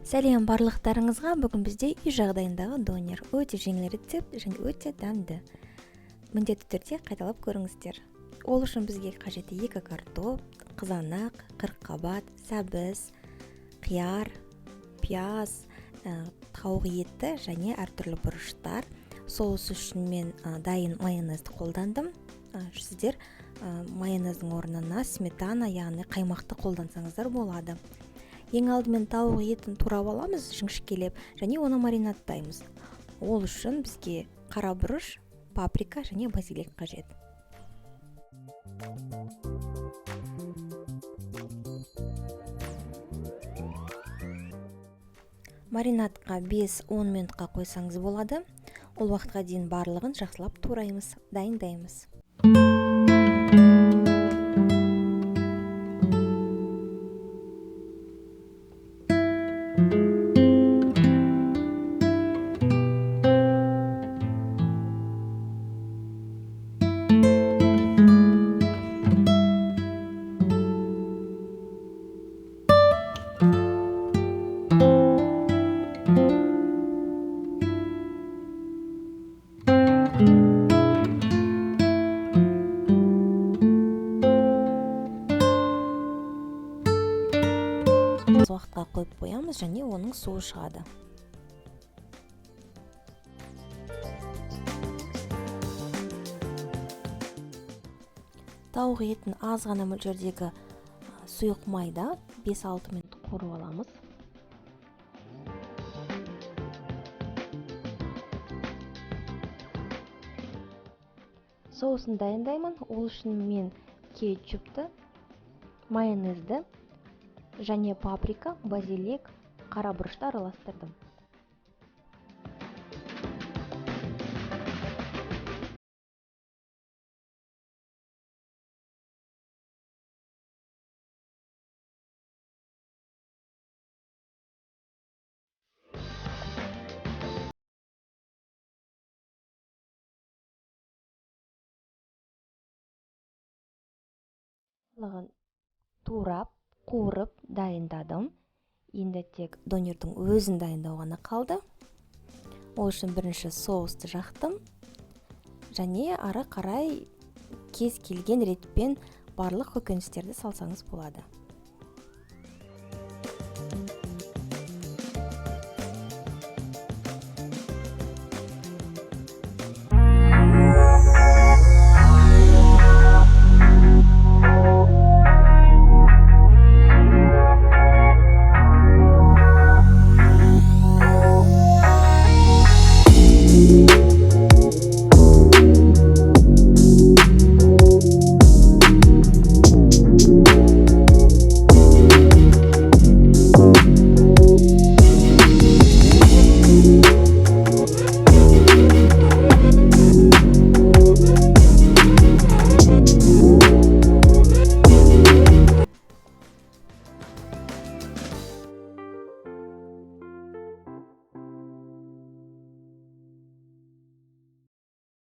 Сәлем барлықтарыңызға. Бүгін бізде үй жағдайындағы донер. Өте жеңіл рецепт және өте дәмді. Міндетті түрде қайталап көріңіздер. Ол үшін бізге қажетті 2 картоп, қызанақ, қырыққабат, сәбіз, қияр, пияз, тауық еті және әртүрлі бұрыштар. Соус үшін мен дайын майонезді қолдандым. Сіздер майонездің орнына сметана, яғни қаймақты қолдансаңыздар болады. Ең алдымен тауық етін турап аламыз жіңішкелеп және оны маринадтаймыз. Ол үшін бізге қара бұрыш, паприка және базилик қажет. Маринадқа 5-10 минутқа қойсаңыз болады. Ол уақытқа дейін барлығын жақсылап тураймыз, дайындаймыз. Уақытқа қойып қоямыз және оның суы шығады. Тауық етін аз ғана мөлшердегі сұйық майда 5-6 минут қуырып аламыз. Соусын дайындаймын. Ол үшін мен кетчупты, майонезді және паприка, базилик, қара бұрышты араластырдым. Турап, қуырып дайындадым. Енді тек донердің өзін дайындау ғана қалды. Ол үшін бірінші соусты жақтым және ары қарай кез келген ретпен барлық көкөністерді салсаңыз болады.